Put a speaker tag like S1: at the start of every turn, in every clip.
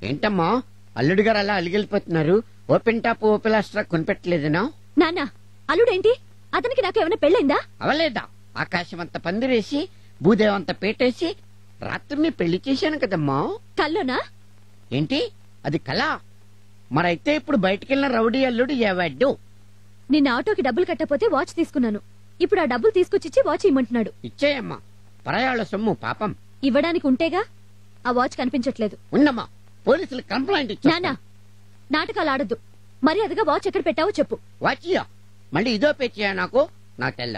S1: ఏంటమ్మా అల్లుడు గారు అలా అలిగిలిపోతున్నారు? Open top ఓపెలాస్ట్రా కొనిపెట్టలేదనా?
S2: నాన్న అల్లుడేంటి? అతనికి నాకు ఏమైనా పెళ్ళైందా?
S1: అవలేదా? ఆకాశం అంత పందిరేసి భూదేవంత పేటేసి రాత్రిని పెళ్లి చేశాను కదమ్మా.
S2: కల్లోనా?
S1: ఏంటి అది కళ? మరైతే ఇప్పుడు బయటికెళ్ళిన రౌడీ అల్లుడు ఏవాడు?
S2: నిన్న ఆటోకి డబ్బులు కట్టపోతే వాచ్ తీసుకున్నాను. ఇప్పుడు ఆ డబ్బులు తీసుకొచ్చిచ్చి వాచ్ ఇమ్మంటున్నాడు.
S1: ఇచ్చేయమ్మా, పరాయాళ్ళ సొమ్ము పాపం.
S2: ఇవ్వడానికి ఉంటేగా. ఆ వాచ్ కనిపించట్లేదు.
S1: ఉన్నమ్మా, పోలీసులు కంప్లైంట్ ఇచ్చా.
S2: నాన్న నాటకాలు ఆడద్దు. మర్యాదగా వాచ్ ఎక్కడ పెట్టావో చెప్పు.
S1: వాచియా మళ్ళీ ఇదో పేచియా? నాకు తెల్ల.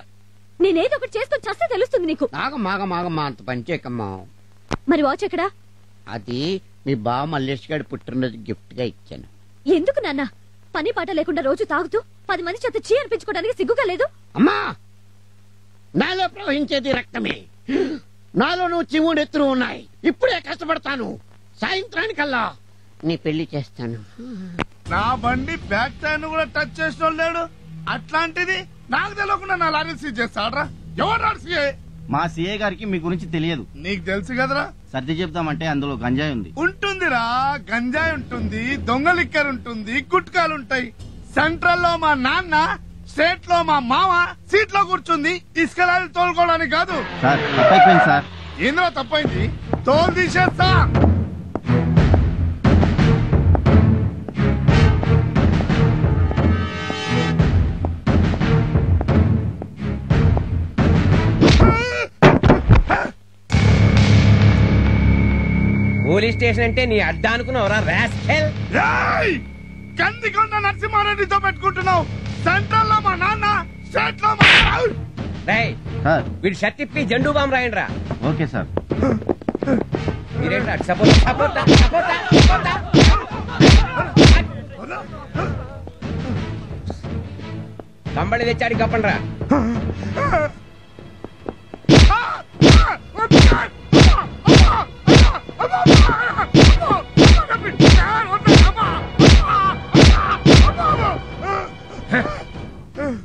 S2: నేనేదో ఒకటి చేసుకుని చస్తే తెలుస్తుంది నీకు.
S1: మాగమాగమ్మా, అంత పనిచేయకమ్మా.
S2: మరి వాచ్ ఎక్కడా?
S1: అది మీ బావ మల్లేష్ గారి పుట్టినరోజు గిఫ్ట్ గా ఇచ్చాను.
S2: ఎందుకు నాన్న? పని పాట లేకుండా రోజు తాగుతూ 10 మంది చేత చీ అనిపించుకోవడానికి సిగ్గుగా లేదు?
S1: అమ్మా, నాలో ప్రవహించేది రక్తమే. నాలో నువ్వు చివుడెత్తులు ఉన్నాయి. ఇప్పుడే కష్టపడతాను. సాయంత్రానికల్లా నీ పెళ్లి చేస్తాను.
S3: నా బండి బ్యాక్ టైర్ కూడా టచ్ చేసిన లేడు. అట్లాంటిది నాకు తెలియకుండా నా లారీ సీజ్ చేస్తాడ్రా. ఎవరు సీఏ?
S4: మా సీఏ గారికి మీ గురించి తెలియదు.
S3: నీకు తెలుసు కదరా.
S4: సర్ది చెప్తామంటే అందులో గంజాయి ఉంది.
S3: ఉంటుందిరా, గంజాయి ఉంటుంది, దొంగ లిక్కర్ ఉంటుంది, గుట్కాలుంటాయి. సెంట్రల్ లో మా నాన్న, స్టేట్ లో మా మామ సీట్ లో కూర్చుంది ఇసుక లారీ తోలుకోవడానికి కాదు.
S4: సార్ తప్పైపోయింది సార్.
S3: ఏంద్రా తప్పైంది? తోలు తీసేస్తా.
S5: పోలీస్ స్టేషన్ అంటే నీ అడ్డా అనుకున్నావురా రాస్కెల్?
S3: కందికొండ నరసింహారెడ్డితో పెట్టుకుంటున్నావు. సెంట్రల్ లో మా నాన్న, స్టేట్ లో మా
S5: వీడు షర్ట్ ఇప్పి జెండూ బాంబు రాయండి రా.
S4: Okay sir.
S5: మీరేంట్రా కంబళి తెచ్చాడి కప్పండి రా.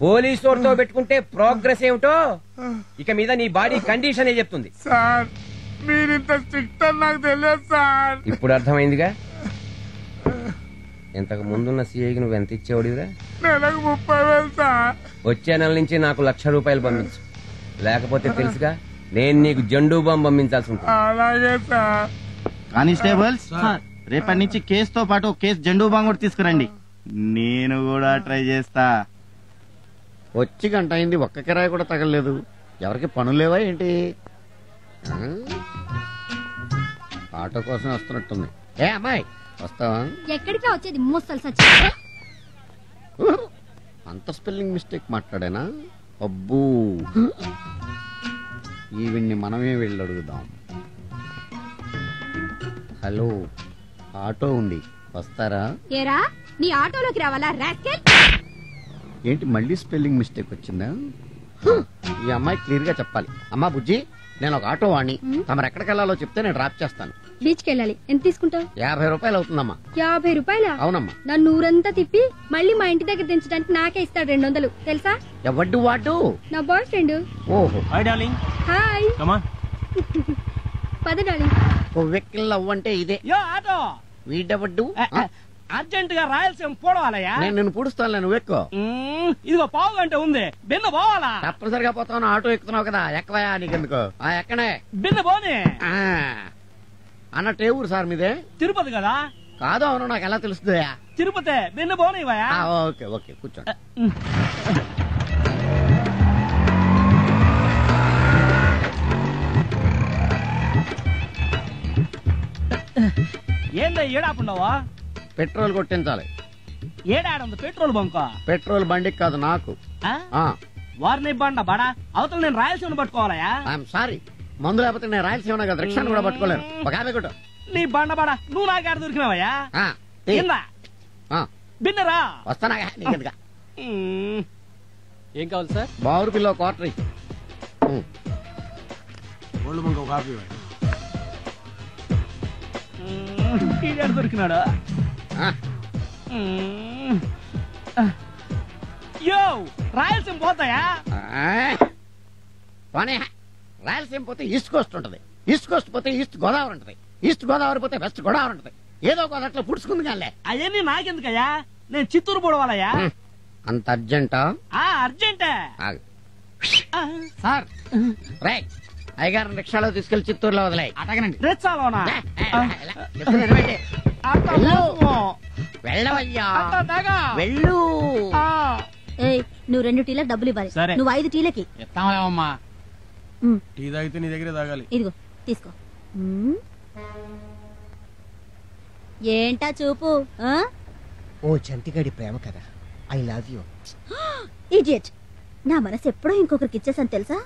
S5: పోలీసు వారితో పెట్టుకుంటే ప్రోగ్రెస్ ఏమిటో ఇక మీద నీ బాడీ కండిషన్ ఏ చెప్తుంది.
S3: సార్ మీరింత స్ట్రిక్ట్ అని నాకు తెలియదు సార్.
S5: ఇప్పుడు అర్థమైందిగా. ఇంతకు ముందున్న సీఐకి నువ్వు ఎంత ఇచ్చేవాడివిరా?
S3: నెలకు 30,000 సార్.
S5: వచ్చే నెల నుంచి నాకు ₹1,00,000 పంపించు. లేకపోతే తెలుసుగా నేను నీకు జెండూ బాంబు పంపించాల్సి ఉంటుంది.
S3: అలాగే సార్.
S4: కానిస్టేబుల్స్, రేపటి నుంచి కేసుతో పాటు కేసు జెండూ బాంబు కూడా తీసుకురండి. నేను కూడా ట్రై చేస్తా.
S1: వచ్చి గంట అయింది, ఒక్క కిరాయి కూడా తగలలేదు. ఎవరికి పనులేవా ఏంటి? ఆటో కోసం వస్తున్నట్టుంది. ఏ అమ్మాయి వస్తావా?
S2: ఎక్కడికి వచ్చేది? మూస్తలు సచ్చి
S1: అంత స్పెల్లింగ్ మిస్టేక్ మాట్లాడానా? అబ్బూ, ఈవిడ్ని మనమే వెళ్ళి అడుగుదాం. హలో, ఆటో ఉంది, వస్తారా?
S2: ఏరా నీ ఆటోలోకి రావాలా రాస్కెల్?
S1: ఏంటి మళ్ళీ స్పెల్లింగ్ మిస్టేక్ వచ్చిందా? ఈ అమ్మాయి క్లియర్ గా చెప్పాలి. అమ్మా బుజ్జి, నేను ఒక ఆటో వాణ్ణి. తమరు ఎక్కడికి వెళ్ళాలో చెప్తే నేను డ్రాప్ చేస్తాను.
S2: బీచ్కి వెళ్ళాలి. ఎంత తీసుకుంటావు?
S1: ₹50 అవుతుందమ్మా.
S2: ₹50?
S1: అవునమ్మా.
S2: నన్ను ఊరంతా తిప్పి మళ్ళీ మా ఇంటి దగ్గర దించడానికి నాకే ఇస్తాడు 200 తెలుసా?
S1: ఎవడ్డు వాడు?
S2: నా బాయ్ ఫ్రెండ్.
S1: ఓహో,
S4: hi darling.
S2: Hi.
S4: Come on.
S2: పద డార్లింగ్.
S1: ఓ వెక్కిల్ లవ్ అంటే ఇదే.
S6: ఆటో
S1: వీడెవడ్డు?
S6: అర్జెంట్ గా రాయలసీమ పోవాలయ్యా.
S1: నేను నిన్ను పూడుస్తాను, నువ్వు ఎక్కువ.
S6: ఇదిగో పావు గంట ఉంది, బిన్న పోవాలా?
S1: తప్పనిసరిగా పోతాను. ఆటో ఎక్కుతున్నావు కదా, ఎక్కవయా. నీకెందుకు? ఎక్కడే
S6: బిన్న పోనీ.
S1: అన్నట్టు ఏ ఊరు సార్ మీదే?
S6: తిరుపతి కదా.
S1: కాదు, అవును, నాకు ఎలా తెలుస్తుందా?
S6: తిరుపతి. బిన్న పోనీవయా?
S1: ఓకే ఓకే, కూర్చోండి.
S6: ఏందా ఏడాపుండవా?
S1: పెట్రోల్ కొట్టించాలి.
S6: ఏడాడుంది పెట్రోల్ బంక్?
S1: పెట్రోల్ బండికి కాదు, నాకు.
S6: వారిని బండ బడా అవతల నేను రాయలసీమ పట్టుకోవాలయా?
S1: ఐఎమ్ సారీ, మందు లేకపోతే నేను రాయలసీమ కదా, రిక్షాను కూడా పట్టుకోలేను. ఒక 50 కొట్టు.
S6: నీ బండ బడా నువ్వు నాకేడ దొరికినావయ్యా? బిన్నరా
S1: వస్తానా? నీకెందుగా?
S6: ఏం కావాలి సార్?
S1: బావురు పిల్ల క్వార్టర్.
S6: దొరికినాడా? యో రాయలసీమ పోతాయా?
S1: రాయలసీమ పోతే ఈస్ట్ కోస్ట్ ఉంటది, ఈస్ట్ కోస్ట్ పోతే ఈస్ట్ గోదావరి ఉంటది, ఈస్ట్ గోదావరి పోతే వెస్ట్ గోదావరి ఉంటది. ఏదో ఒక అట్లా పుడుచుకుంది కానీ
S6: అవన్నీ నాకెందుకయ్యా, నేను చిత్తూరు పోవాలయ్యా.
S1: అంత అర్జెంటా?
S6: అర్జెంటే
S3: సార్
S1: రైట్, అయ్యగారిని రిక్షాలో తీసుకెళ్లి చిత్తూరులో వదిలేయ్.
S3: అటగనండి.
S6: రెచ్చాలోనా
S1: వెళ్ళవయ్యా, వెళ్ళు.
S2: ఏయ్, నువ్వు 2 టీలకు డబ్బులు ఇవ్వాలి.
S6: సరే.
S2: నువ్వు 5 టీలకి.
S3: ఎత్తామలేమమ్మా.
S2: ఉమ్,
S3: టీ తాగితే నీ దగ్గరే తాగాలి.
S2: ఇదిగో తీసుకో. ఏంటా చూపు?
S7: ఓ చంటిగాడి ప్రేమ కదా, ఐ లవ్ యూ.
S2: ఇడియట్, నా మనసు ఎప్పుడో ఇంకొకరికి ఇచ్చేసాను తెలుసా?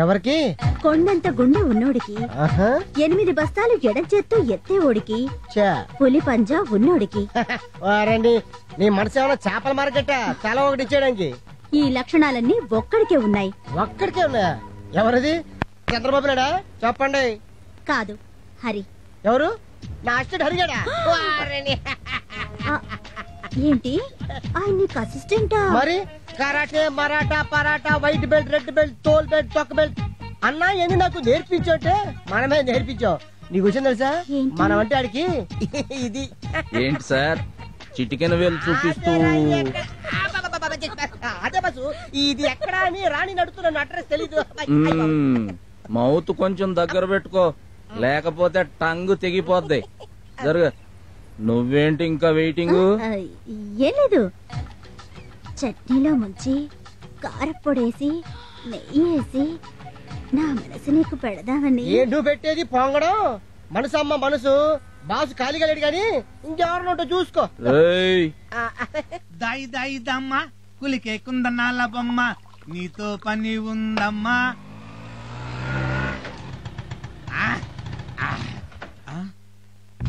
S7: ఎవరికి?
S2: కొండంత గుండె ఉన్నోడికి,
S7: ఆహా.
S2: 8 బస్తాలు ఎడం చేత్తో ఎత్తేవోడికి,
S7: చా.
S2: పులి పంజా ఉన్నోడికి.
S7: వారండి, నీ మనసు ఏమైనా చేపల మార్కెట్ తల ఒకటి ఇచ్చేయడానికి?
S2: ఈ లక్షణాలన్నీ ఒక్కడికే ఉన్నాయి.
S7: ఒక్కడికే ఉన్నాయా? ఎవరిది? చంద్రబాబు నాయుడా? చెప్పండి.
S2: కాదు, హరి.
S7: ఎవరు? నా అసిస్టెంట్ హరిగాడా? వారిని.
S2: ఆ, ఏంటి ఆయన నీకు అసిస్టెంటా?
S7: మరి karate, Maratha, paratha, white belt, red belt, తోల్ బెల్ట్, తొక్క బెల్ట్ అన్నా ఎన్ని నాకు నేర్పించోటే మనమే నేర్పించావు. నీకు వచ్చింది తెలుసా?
S2: ఏంటి?
S7: మనం అంటే ఆడికి ఇది.
S8: ఏంటి సార్ చిటికెన వేలు చూపిస్తూ?
S7: అదే బస్సు, ఇది ఎక్కడా అని రాణి నడుతున్న అడ్రస్ తెలీదు.
S8: మౌత్ కొంచెం దగ్గర పెట్టుకో, లేకపోతే టంగు తెగిపోద్ది. జరుగు. నువ్వేంటి ఇంకా వెయిటింగ్?
S2: ఆ, ఏం లేదు, చట్నీలో ముంచి కారప్పొడేసి నెయ్యి వేసి నా మనసు నీకు పెడదామని.
S7: ఏంటూ పెట్టేది పొంగడం? మనసు అమ్మ మనసు. బాసు ఖాళీగా లేడు గాని ఇంకెవరినోటో చూసుకో.
S8: ఏయ్,
S3: దాయి దాయి దమ్మ కులికే కుందనాల బొమ్మ, నీతో పని ఉందమ్మా.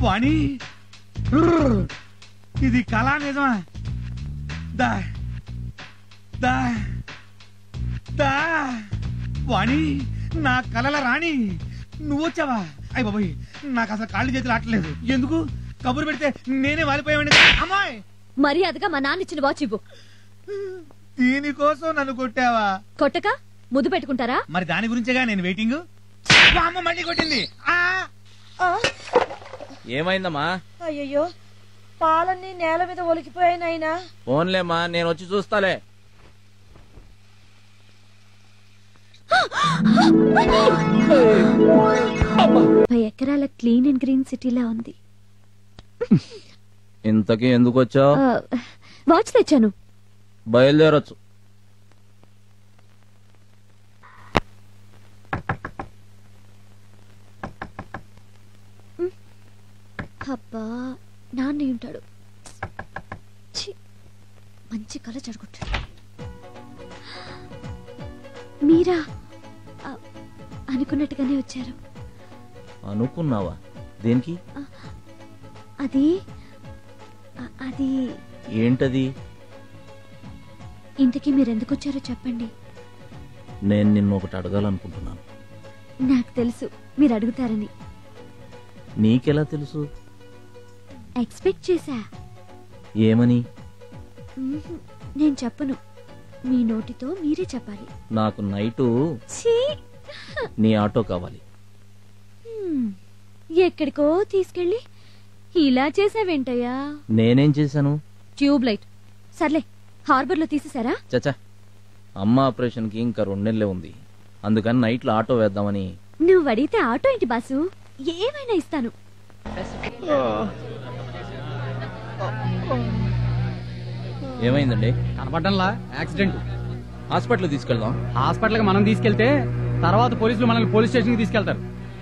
S3: పని ఇది కళా నిజమా? దా దా దా వాణి, నా కలల రాణి నువ్వు వచ్చావా? అయ్య బాబోయ్, నాకు అసలు కాళ్ళు చేతులు ఆటలేదు. ఎందుకు కబురు పెడితే నేనే వాలిపోయావండి. అమ్మాయి,
S2: మర్యాదగా మా నాన్న ఇచ్చిన వాచ్ ఇవ్వు.
S3: దీనికోసం నన్ను కొట్టావా?
S2: కొట్టక ముద్దు పెట్టుకుంటారా?
S3: మరి దాని గురించేగా నేను వెయిటింగ్. అమ్మ మళ్ళీ కొట్టింది.
S8: ఏమైందమ్మా?
S9: అయ్యయ్యో, పాలన్నీ నేల మీద ఒలికిపోయాయి నాయనా.
S8: ఫోన్లేమ్మా, నేను వచ్చి చూస్తాలే.
S2: 50 ఎకరాల క్లీన్ అండ్ గ్రీన్ సిటీలా ఉంది.
S8: ఇంతకీ ఎందుకు వచ్చావు?
S2: వాచ్ తెచ్చాను.
S8: బయలుదేరొచ్చు.
S2: అబ్బా, నాన్న ఉంటాడు. ఛీ, మంచి కళ జరుగుతాడు. మీరా అనుకున్నట్టుగానే వచ్చారు.
S8: అనుకున్నావా? దేనికి?
S2: అది అది
S8: ఏంటది?
S2: ఇంతకీ మీరెందుకు వచ్చారో చెప్పండి.
S8: నేను నిన్ను ఒకటి అడగాలనుకుంటున్నాను.
S2: నాకు తెలుసు మీరు అడుగుతారని.
S8: నీకెలా తెలుసు?
S2: ఎక్స్పెక్ట్ చేశా.
S8: ఏమని?
S2: నేను చెప్పను, మీ నోటితో మీరే చెప్పాలి.
S8: నాకు నైటు
S2: ఛీ!
S8: నీ ఆటో కావాలి.
S2: ఎక్కడికో తీసుకెళ్ళి ఇలా చేసావేంటయ్యా?
S8: నేనేం చేశాను?
S2: Tube light. సర్లే, హార్బర్ లో తీసేసారా?
S8: చచ్చా, అమ్మ ఆపరేషన్ కి ఇంకా 2 నెలలే ఉంది. అందుకని నైట్ లో ఆటో వేద్దామని.
S2: నువ్వు అడిగితే ఆటో ఏంటి బాసు, ఏమైనా ఇస్తాను.
S8: ఏమైందండి?
S6: కనపడ్డంలా యాక్సిడెంట్.
S8: హాస్పిటల్ తీసుకెళ్దాం.
S6: హాస్పిటల్ కి మనం తీసుకెళ్తే తర్వాత పోలీసులు మనల్ని పోలీస్ స్టేషన్ కి తీసుకెళ్తారు.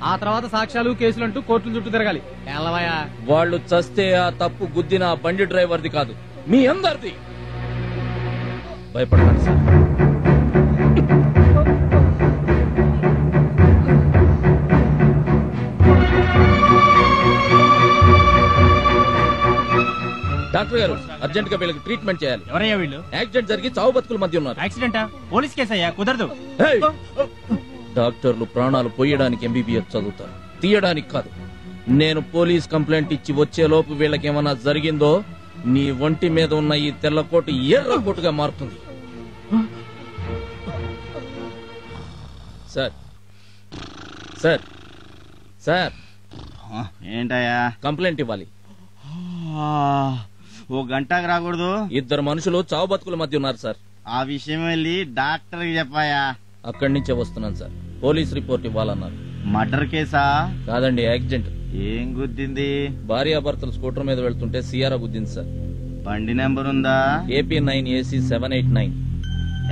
S6: ఆ తర్వాత సాక్ష్యాలు కేసులు అంటూ కోర్టుల చుట్టూ తిరగాలి. ఎల్లవయ్యా,
S8: వాళ్ళు చస్తే ఆ తప్పు గుద్దిన ఆ బండి డ్రైవర్ది కాదు, మీ అందరిది. భయపడకండి సార్. డాక్టర్ గారు, అర్జెంట్ గా వీళ్ళకి ట్రీట్మెంట్ చేయాలి.
S6: ఎవరయ్యా వీళ్ళు?
S8: యాక్సిడెంట్ జరిగి చావు బతుకుల మధ్య ఉన్నారు.
S6: యాక్సిడెంటా? పోలీస్ కేసు అయ్యా, కుదరదు.
S8: హేయ్! డాక్టర్లు ప్రాణాలు పోయడానికి ఎంబీబీఎస్ చదువుతారు, తీయడానికి కాదు. నేను పోలీస్ కంప్లైంట్ ఇచ్చి వచ్చేలోపు వీళ్ళకేమన్నా జరిగిందో నీ ఒంటి మీద ఉన్న ఈ తెల్లకోటు ఎర్రకోటుగా మారుతుంది. సార్, సార్ సార్
S4: ఏంటయ్యా?
S8: కంప్లైంట్ ఇవ్వాలి.
S4: ఓ గంటకు రాకూడదు?
S8: 2 మనుషులు చావు బతుకుల మధ్య ఉన్నారు సార్.
S4: ఆ విషయం వెళ్ళి డాక్టర్ కి చెప్పాయా?
S8: అక్కడి నుంచే వస్తున్నాను సార్. పోలీస్ రిపోర్ట్ ఇవ్వాలన్నారు.
S4: మర్డర్ కేసా?
S8: కాదండి, యాక్సిడెంట్.
S4: ఏం గుద్దింది?
S8: భార్యాభర్తలు స్కూటర్ మీద వెళ్తుంటే సియారా గుద్దింది సార్.
S4: బండి నెంబర్ ఉందా?
S8: AP9AC 789.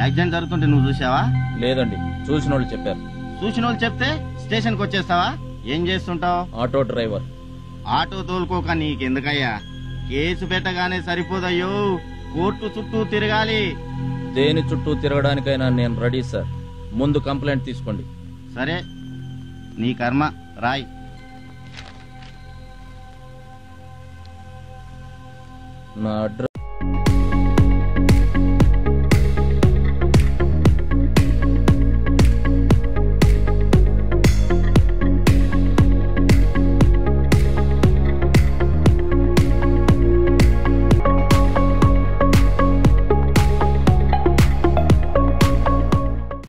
S4: యాక్సిడెంట్ జరుగుతుంటే నువ్వు చూసావా?
S8: లేదండి, చూసిన వాళ్ళు చెప్పారు.
S4: చూసిన వాళ్ళు చెప్తే స్టేషన్ కి వచ్చేస్తావా? ఏం చేస్తుంటావు?
S8: Auto driver.
S4: ఆటో తోలుకోక నీకెందుకయ్యా? కేసు పెట్టగానే సరిపోదయ్యో, కోర్టు చుట్టూ తిరగాలి.
S8: దేని చుట్టూ తిరగడానికైనా నేను రెడీ సార్. ముందు కంప్లైంట్ తీసుకోండి.
S4: సరే, నీ కర్మ, రాయ్.
S8: నా అడ్రస్